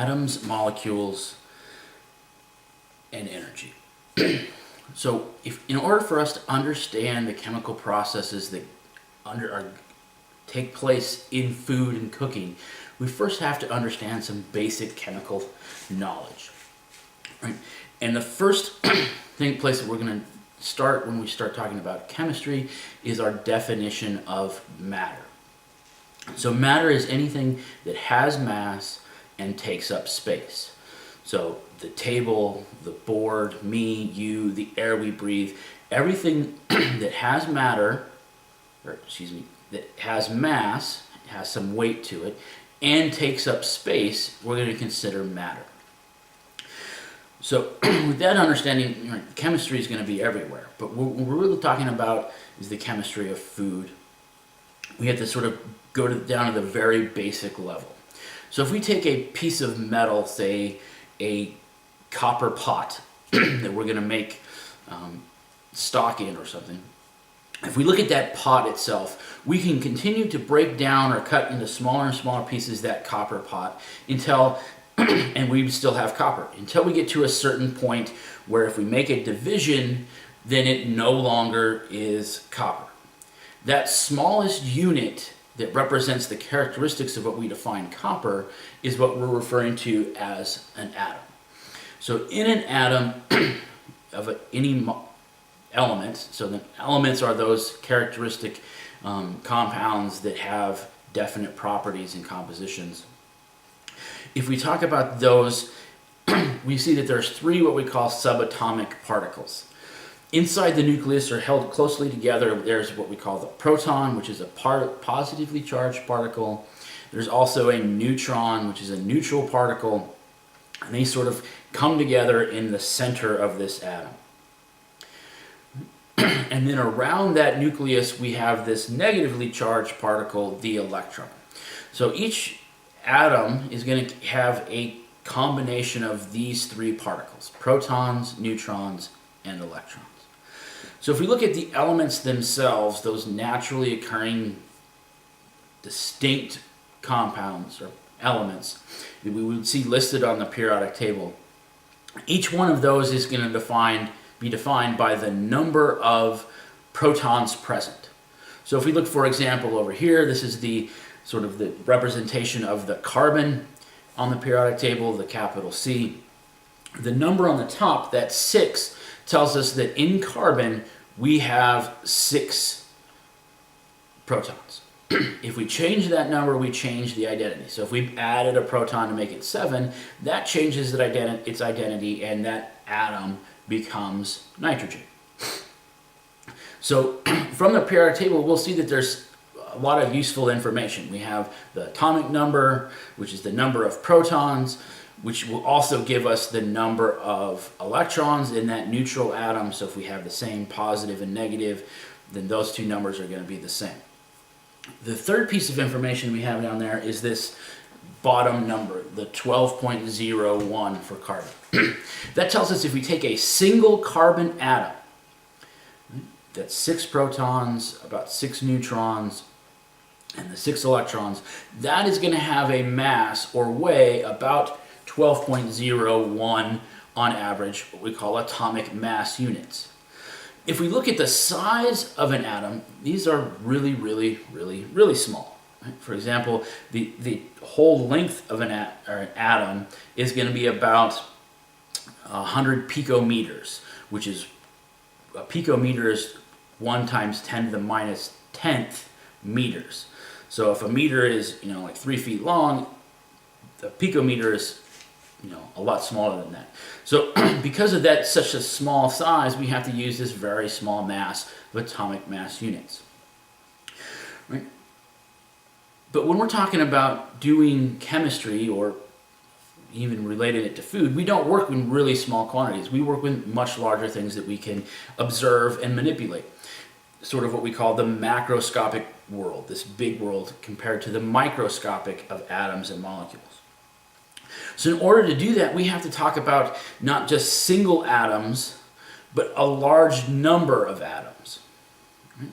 atoms, molecules, and energy. So in order for us to understand the chemical processes that take place in food and cooking, we first have to understand some basic chemical knowledge. Right? And the first place that we're going to start when we start talking about chemistry is our definition of matter. So matter is anything that has mass and takes up space. So the table, the board, me, you, the air we breathe, everything that has matter, that has mass, has some weight to it, and takes up space, we're going to consider matter. So with that understanding, chemistry is going to be everywhere. But what we're really talking about is the chemistry of food. We have to sort of go down to the very basic level. So if we take a piece of metal, say a copper pot that we're going to make stock in or something, if we look at that pot itself, we can continue to break down or cut into smaller and smaller pieces that copper pot until, and we still have copper, until we get to a certain point where if we make a division, then it no longer is copper. That smallest unit that represents the characteristics of what we define copper is what we're referring to as an atom. So in an atom of any element, so the elements are those characteristic compounds that have definite properties and compositions. If we talk about those, we see that there's three what we call subatomic particles. Inside the nucleus are held closely together. There's what we call the proton, which is a positively charged particle. There's also a neutron, which is a neutral particle. And they sort of come together in the center of this atom. And then around that nucleus, we have this negatively charged particle, the electron. So each atom is going to have a combination of these three particles: protons, neutrons, and electrons. So if we look at the elements themselves, those naturally occurring distinct compounds or elements that we would see listed on the periodic table, each one of those is going to be defined by the number of protons present. So if we look, for example, over here, this is the sort of the representation of the carbon on the periodic table, the capital C. The number on the top, that 6, tells us that in carbon we have 6 protons. If we change that number, we change the identity. So if we added a proton to make it 7, that changes its identity, and that atom becomes nitrogen. So from the periodic table, we'll see that there's a lot of useful information. We have the atomic number, which is the number of protons, which will also give us the number of electrons in that neutral atom. So if we have the same positive and negative, then those two numbers are going to be the same. The third piece of information we have down there is this bottom number, the 12.01 for carbon. That tells us if we take a single carbon atom, that's 6 protons, about 6 neutrons, and the 6 electrons, that is going to have a mass or weigh about 12.01 on average, what we call atomic mass units. If we look at the size of an atom, these are really, really, really, really small. Right? For example, the whole length of an atom is going to be about 100 picometers, which is, a picometer is 1 times 10 to the minus 10th meters. So if a meter is, like 3 feet long, the picometer is, a lot smaller than that. So because of that, such a small size, we have to use this very small mass of atomic mass units. Right? But when we're talking about doing chemistry or even related it to food, we don't work in really small quantities. We work with much larger things that we can observe and manipulate. Sort of what we call the macroscopic world, this big world compared to the microscopic of atoms and molecules. So in order to do that, we have to talk about not just single atoms, but a large number of atoms.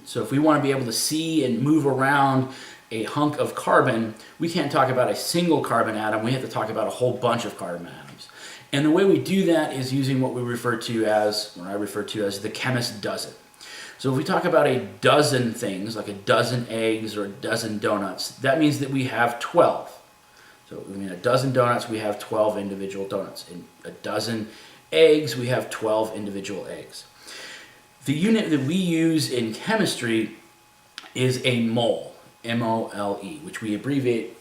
So if we want to be able to see and move around a hunk of carbon, we can't talk about a single carbon atom, we have to talk about a whole bunch of carbon atoms. And the way we do that is using what we refer to as, what I refer to as the chemist dozen. So if we talk about a dozen things, like a dozen eggs or a dozen donuts, that means that we have 12. So I mean, a dozen donuts, we have 12 individual donuts. In a dozen eggs, we have 12 individual eggs. The unit that we use in chemistry is a mole, M-O-L-E, which we abbreviate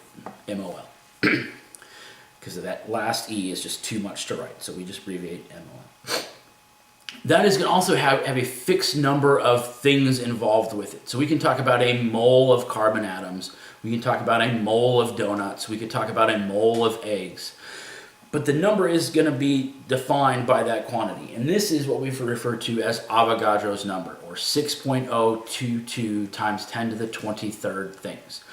MOL. Because of that last E is just too much to write, so we just abbreviate MOL. That is going to also have a fixed number of things involved with it. So we can talk about a mole of carbon atoms, we can talk about a mole of donuts, we could talk about a mole of eggs. But the number is going to be defined by that quantity. And this is what we refer to as Avogadro's number, or 6.022 times 10 to the 23rd things.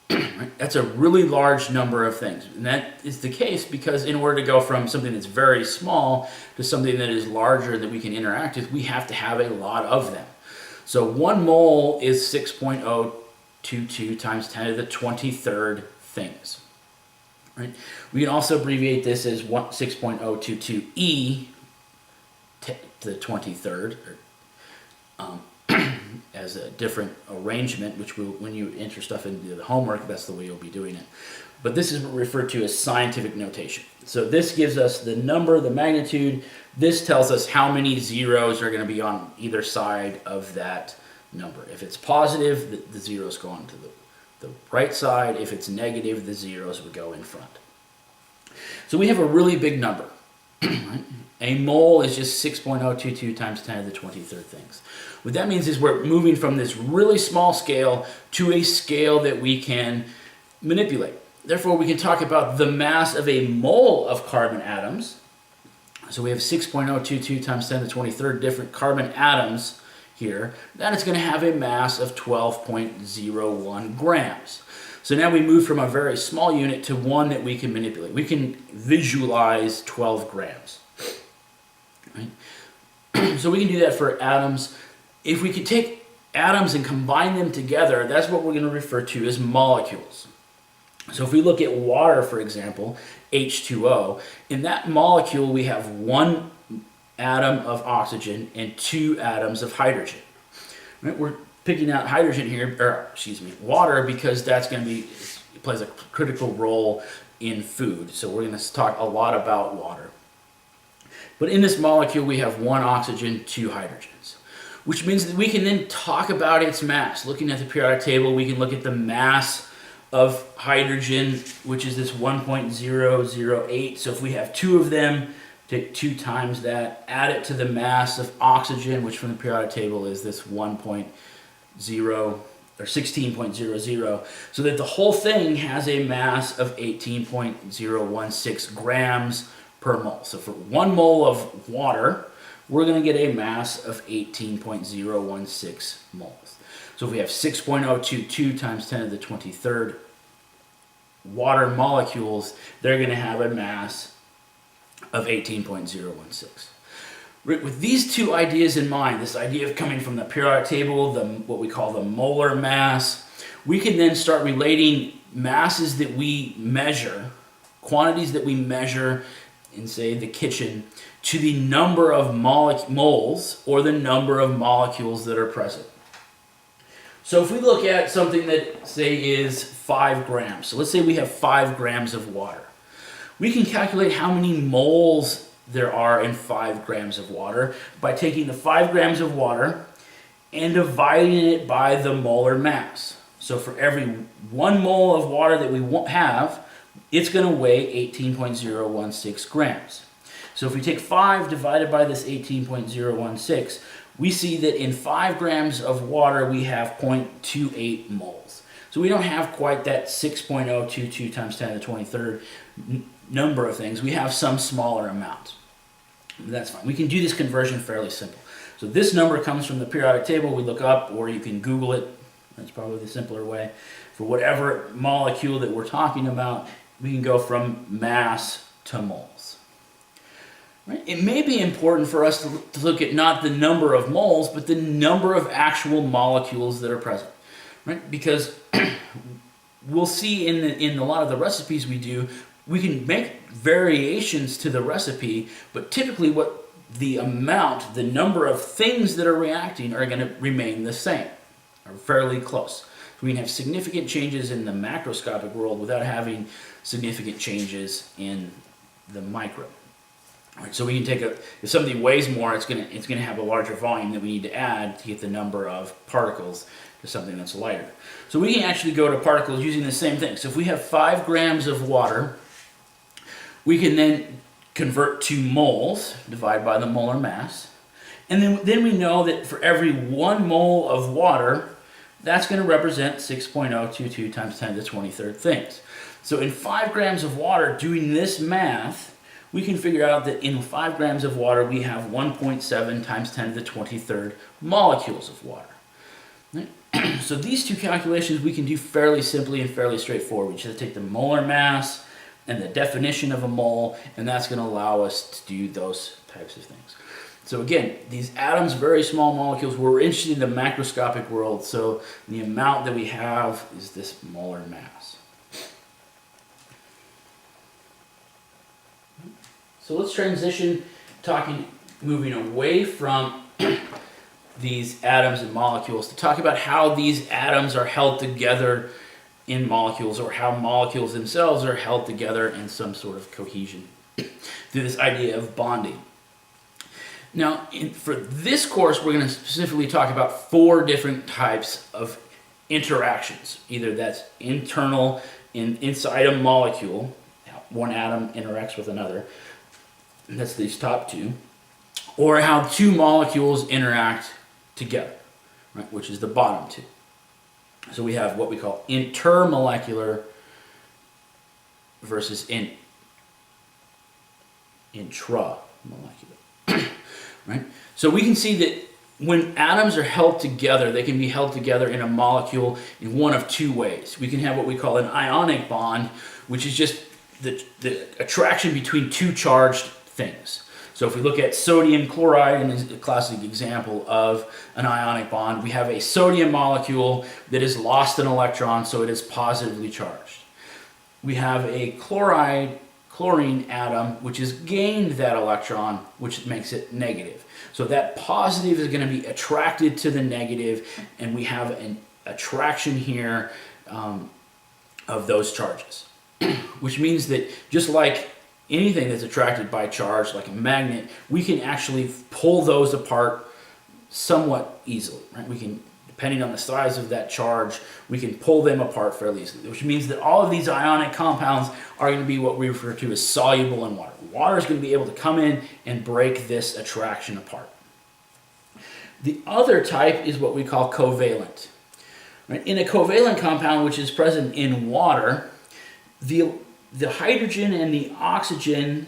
Right? That's a really large number of things. And that is the case because in order to go from something that's very small to something that is larger that we can interact with, we have to have a lot of them. So 1 mole is 6.022 times 10 to the 23rd things. Right? We can also abbreviate this as 6.022 e to the 23rd, as a different arrangement, which when you enter stuff into the homework, that's the way you'll be doing it. But this is referred to as scientific notation. So this gives us the number, the magnitude. This tells us how many zeros are going to be on either side of that number. If it's positive, the zeros go on to the right side. If it's negative, the zeros would go in front. So we have a really big number. Right? A mole is just 6.022 times 10 to the 23rd things. What that means is we're moving from this really small scale to a scale that we can manipulate. Therefore, we can talk about the mass of a mole of carbon atoms. So we have 6.022 times 10 to the 23rd different carbon atoms here. That is going to have a mass of 12.01 grams. So now we move from a very small unit to one that we can manipulate. We can visualize 12 grams. Right? So we can do that for atoms. If we could take atoms and combine them together, that's what we're going to refer to as molecules. So if we look at water, for example, H2O, in that molecule we have 1 atom of oxygen and 2 atoms of hydrogen. Right? We're picking out hydrogen here, water, because that's going to be, it plays a critical role in food. So we're going to talk a lot about water. But in this molecule we have 1 oxygen, 2 hydrogens, which means that we can then talk about its mass. Looking at the periodic table, we can look at the mass of hydrogen, which is this 1.008. So if we have 2 of them, take 2 times that, add it to the mass of oxygen, which from the periodic table is this 16.00, so that the whole thing has a mass of 18.016 grams per mole. So for 1 mole of water, we're going to get a mass of 18.016 moles. So if we have 6.022 times 10 to the 23rd water molecules, they're going to have a mass of 18.016. With these two ideas in mind, this idea of coming from the periodic table, what we call the molar mass, we can then start relating masses that we measure, quantities that we measure in, say, the kitchen, to the number of moles or the number of molecules that are present. So if we look at something that, say, is 5 grams, so let's say we have 5 grams of water, we can calculate how many moles there are in 5 grams of water by taking the 5 grams of water and dividing it by the molar mass. So for every 1 mole of water that we have, it's going to weigh 18.016 grams. So if we take 5 divided by this 18.016, we see that in 5 grams of water we have 0.28 moles. So we don't have quite that 6.022 times 10 to the 23rd number of things. We have some smaller amount. That's fine. We can do this conversion fairly simple. So this number comes from the periodic table. We look up, or you can Google it. That's probably the simpler way. For whatever molecule that we're talking about, we can go from mass to moles. Right? It may be important for us to look at not the number of moles, but the number of actual molecules that are present. Right? Because we'll see in a lot of the recipes we do, we can make variations to the recipe, but typically the number of things that are reacting are going to remain the same, or fairly close. So we can have significant changes in the macroscopic world without having significant changes in the micro. All right, so we can take if something weighs more, it's gonna have a larger volume that we need to add to get the number of particles to something that's lighter. So we can actually go to particles using the same thing. So if we have 5 grams of water, we can then convert to moles, divide by the molar mass, and then we know that for every 1 mole of water, that's going to represent 6.022 times 10 to the 23rd things. So in 5 grams of water, doing this math, we can figure out that in 5 grams of water, we have 1.7 times 10 to the 23rd molecules of water. So these two calculations we can do fairly simply and fairly straightforward. We just take the molar mass and the definition of a mole, and that's going to allow us to do those types of things. So again, these atoms, very small molecules, we're interested in the macroscopic world, so the amount that we have is this molar mass. So let's transition, moving away from these atoms and molecules to talk about how these atoms are held together in molecules, or how molecules themselves are held together in some sort of cohesion through this idea of bonding. Now, for this course, we're going to specifically talk about 4 different types of interactions. Either that's internal, inside a molecule, how one atom interacts with another, and that's these top 2, or how 2 molecules interact together, right, which is the bottom 2. So we have what we call intermolecular versus intramolecular. Right? So we can see that when atoms are held together, they can be held together in a molecule in one of 2 ways. We can have what we call an ionic bond, which is just the attraction between 2 charged things. So if we look at sodium chloride, and is a classic example of an ionic bond, we have a sodium molecule that has lost an electron, so it is positively charged. We have a chlorine atom, which has gained that electron, which makes it negative. So that positive is going to be attracted to the negative, and we have an attraction here of those charges. Which means that just like anything that's attracted by charge, like a magnet, we can actually pull those apart somewhat easily. Right? We can, depending on the size of that charge, we can pull them apart fairly easily, which means that all of these ionic compounds are going to be what we refer to as soluble in water. Water is going to be able to come in and break this attraction apart. The other type is what we call covalent. Right? In a covalent compound, which is present in water, the hydrogen and the oxygen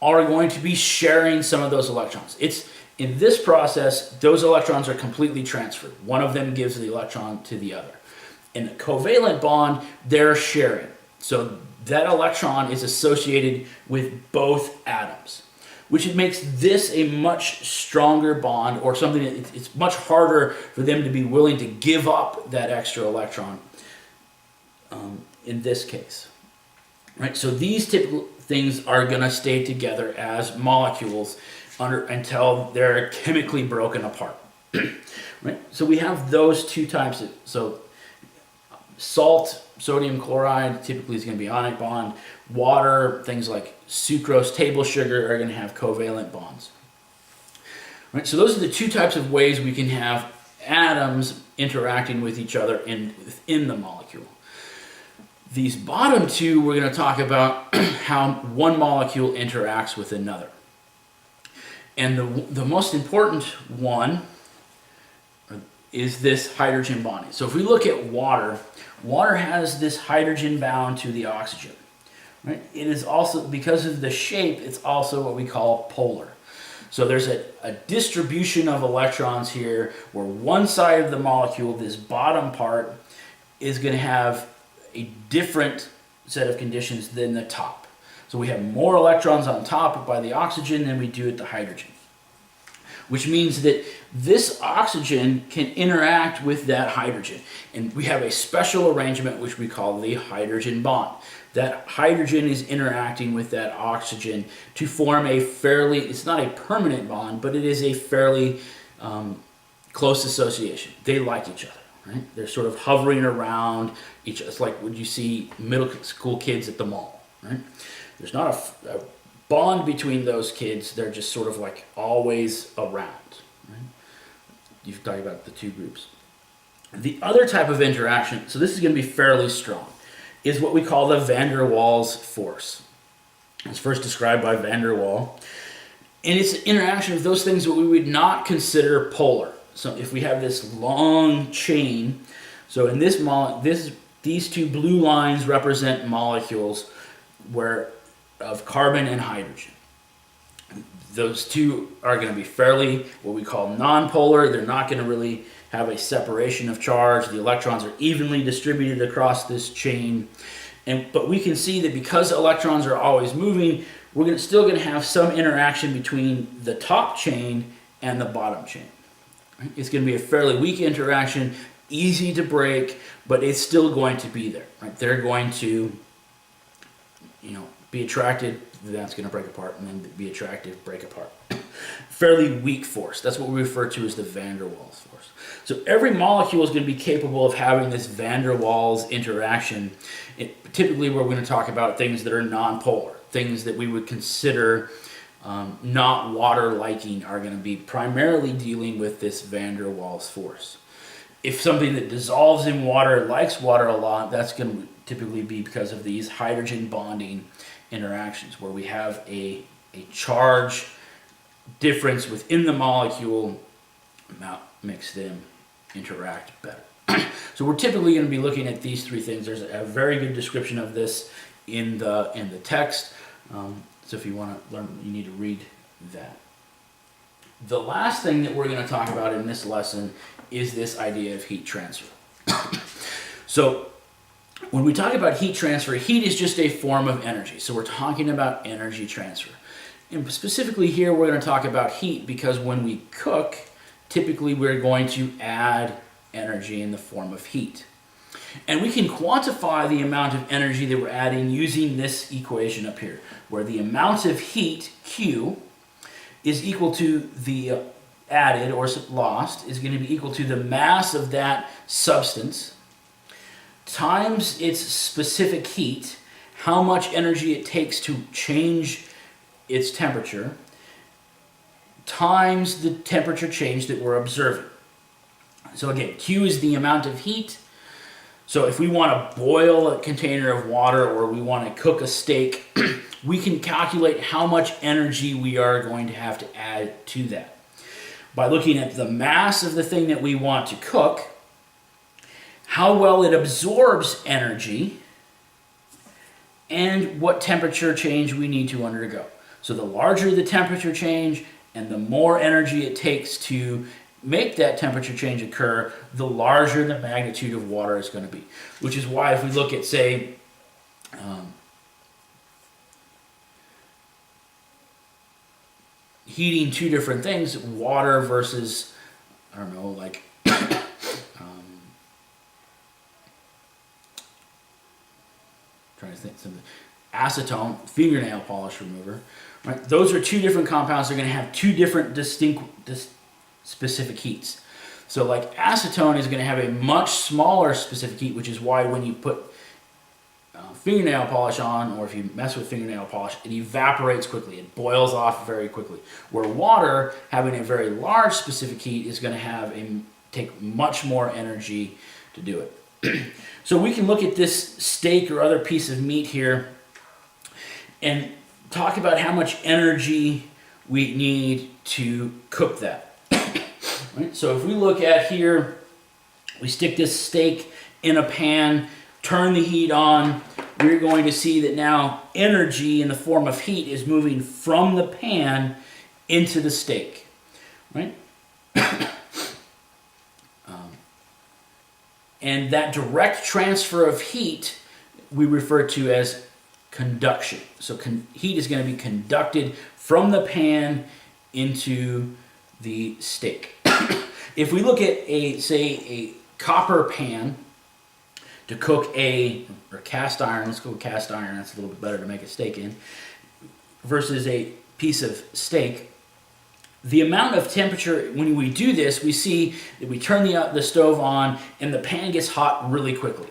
are going to be sharing some of those electrons. In this process, those electrons are completely transferred. One of them gives the electron to the other. In a covalent bond, they're sharing. So that electron is associated with both atoms, which makes this a much stronger bond, or something that it's much harder for them to be willing to give up that extra electron in this case. Right? So these typical things are going to stay together as molecules until they're chemically broken apart. Right? So we have those 2 types. So salt, sodium chloride, typically is going to be ionic bond. Water, things like sucrose, table sugar, are going to have covalent bonds. Right? So those are the 2 types of ways we can have atoms interacting with each other within the molecule. These bottom 2, we're going to talk about how one molecule interacts with another. And the most important one is this hydrogen bonding. So if we look at water, water has this hydrogen bound to the oxygen. Right? It is also, because of the shape, it's also what we call polar. So there's a distribution of electrons here where one side of the molecule, this bottom part, is going to have a different set of conditions than the top. So we have more electrons on top by the oxygen than we do at the hydrogen. which means that this oxygen can interact with that hydrogen. And we have a special arrangement which we call the hydrogen bond. That hydrogen is interacting with that oxygen to form a fairly, it's not a permanent bond, but it is a fairly close association. They like each other. Right? They're sort of hovering around each other. It's like what you see middle school kids at the mall. Right? There's not a bond between those kids. They're just sort of like always around. Right? You've talked about the two groups. The other type of interaction, so this is going to be fairly strong, is what we call the van der Waals force. It's first described by van der Waal. And it's an interaction of those things that we would not consider polar. So if we have this long chain, so in these two blue lines represent molecules of carbon and hydrogen. Those two are going to be fairly what we call nonpolar. They're not going to really have a separation of charge. The electrons are evenly distributed across this chain. But we can see that because electrons are always moving, we're still going to have some interaction between the top chain and the bottom chain. Right? It's going to be a fairly weak interaction, easy to break, but it's still going to be there. Right? They're going to, be attracted, that's going to break apart, and then be attracted, break apart. Fairly weak force. That's what we refer to as the van der Waals force. So every molecule is going to be capable of having this van der Waals interaction. Typically, we're going to talk about things that are nonpolar, things that we would consider not water-liking are going to be primarily dealing with this van der Waals force. If something that dissolves in water likes water a lot, that's going to typically be because of these hydrogen bonding interactions where we have a charge difference within the molecule that makes them interact better. So we're typically going to be looking at these three things. There's a very good description of this in the text. So if you want to learn, you need to read that. The last thing that we're going to talk about in this lesson is this idea of heat transfer. So when we talk about heat transfer, heat is just a form of energy. So we're talking about energy transfer. And specifically here, we're going to talk about heat because when we cook, typically we're going to add energy in the form of heat. And we can quantify the amount of energy that we're adding using this equation up here, where the amount of heat, Q, is equal to the added or lost, is going to be equal to the mass of that substance times its specific heat, how much energy it takes to change its temperature, times the temperature change that we're observing. So again, Q is the amount of heat. So if we want to boil a container of water or we want to cook a steak, we can calculate how much energy we are going to have to add to that. By looking at the mass of the thing that we want to cook, how well it absorbs energy, and what temperature change we need to undergo. So the larger the temperature change and the more energy it takes to make that temperature change occur, the larger the magnitude of water is going to be. Which is why if we look at, say, heating two different things, water versus, I don't know, like trying to think something, acetone, fingernail polish remover, right? Those are two different compounds. They're going to have two different specific heats. So like acetone is going to have a much smaller specific heat, which is why when you put fingernail polish on, or if you mess with fingernail polish, it evaporates quickly. It boils off very quickly. Where water, having a very large specific heat, is going to take much more energy to do it. So we can look at this steak or other piece of meat here and talk about how much energy we need to cook that. Right? So if we look at here, we stick this steak in a pan, turn the heat on, we're going to see that now energy in the form of heat is moving from the pan into the steak. Right? And that direct transfer of heat we refer to as conduction. So heat is going to be conducted from the pan into the steak. If we look at a copper pan to cook or cast iron, let's go with cast iron, that's a little bit better to make a steak in, versus a piece of steak, the amount of temperature, when we do this, we see that we turn the stove on and the pan gets hot really quickly,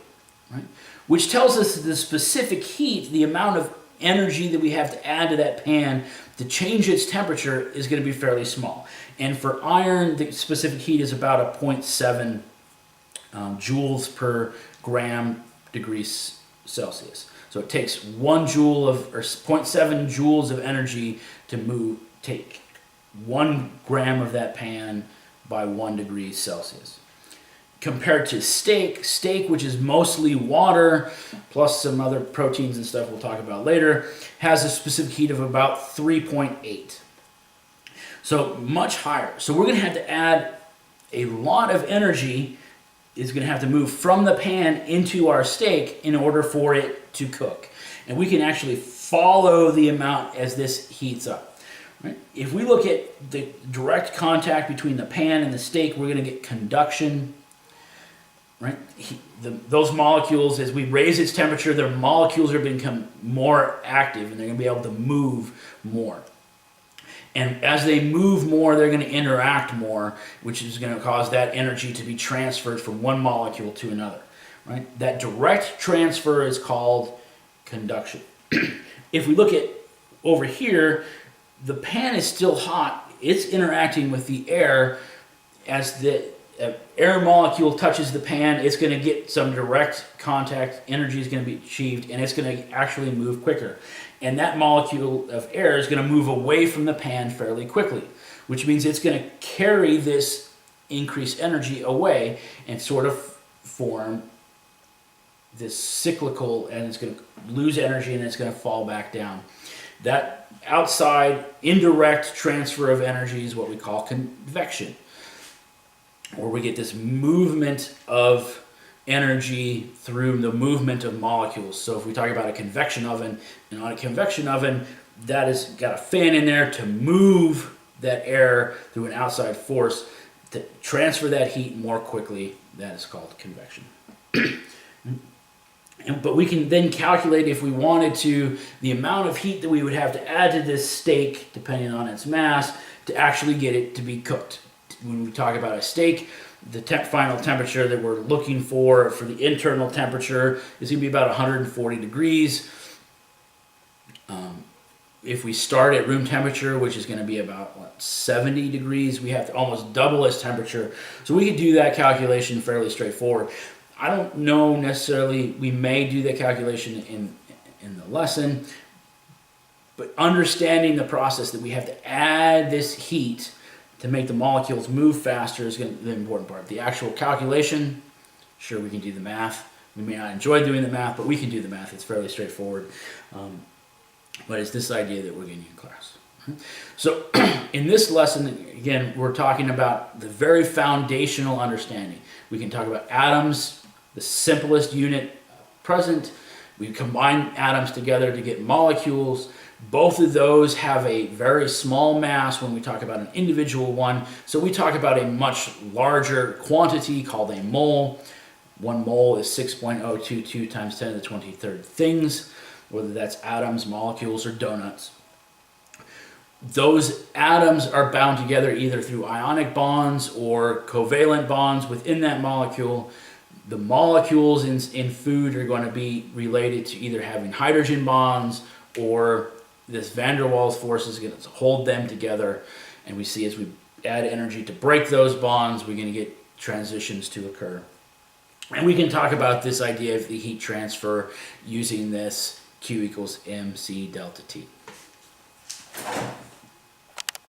right? Which tells us that the specific heat, the amount of energy that we have to add to that pan to change its temperature is going to be fairly small. And for iron, the specific heat is about a 0.7 joules per gram degrees Celsius. So it takes 1 joule of, or 0.7 joules of energy to take 1 gram of that pan by 1 degree Celsius. Compared to steak, which is mostly water, plus some other proteins and stuff we'll talk about later, has a specific heat of about 3.8. So much higher. So we're going to have to add a lot of energy is going to have to move from the pan into our steak in order for it to cook. And we can actually follow the amount as this heats up. Right? If we look at the direct contact between the pan and the steak, we're going to get conduction. Right? Those molecules, as we raise its temperature, their molecules are going to become more active and they're going to be able to move more. And as they move more, they're going to interact more, which is going to cause that energy to be transferred from one molecule to another. Right? That direct transfer is called conduction. If we look at over here, the pan is still hot. It's interacting with the air. As the air molecule touches the pan, it's going to get some direct contact. Energy is going to be achieved, and it's going to actually move quicker. And that molecule of air is going to move away from the pan fairly quickly, which means it's going to carry this increased energy away and sort of form this cyclical, and it's going to lose energy and it's going to fall back down. That outside indirect transfer of energy is what we call convection, where we get this movement of energy through the movement of molecules. So if we talk about a convection oven, and on a convection oven, that has got a fan in there to move that air through an outside force to transfer that heat more quickly. That is called convection. But we can then calculate, if we wanted to, the amount of heat that we would have to add to this steak, depending on its mass, to actually get it to be cooked. When we talk about a steak, the final temperature that we're looking for the internal temperature is going to be about 140 degrees. If we start at room temperature, which is going to be about 70 degrees, we have to almost double its temperature. So we can do that calculation fairly straightforward. I don't know necessarily, we may do that calculation in the lesson, but understanding the process that we have to add this heat to make the molecules move faster is going to be the important part. The actual calculation, sure, we can do the math. We may not enjoy doing the math, but we can do the math. It's fairly straightforward. But it's this idea that we're getting in class. So in this lesson, again, we're talking about the very foundational understanding. We can talk about atoms, the simplest unit present. We combine atoms together to get molecules. Both of those have a very small mass when we talk about an individual one. So we talk about a much larger quantity called a mole. 1 mole is 6.022 times 10 to the 23rd things, whether that's atoms, molecules, or donuts. Those atoms are bound together either through ionic bonds or covalent bonds within that molecule. The molecules in food are going to be related to either having hydrogen bonds, or this van der Waals force is going to hold them together. And we see as we add energy to break those bonds, we're going to get transitions to occur. And we can talk about this idea of the heat transfer using this Q equals mc delta T.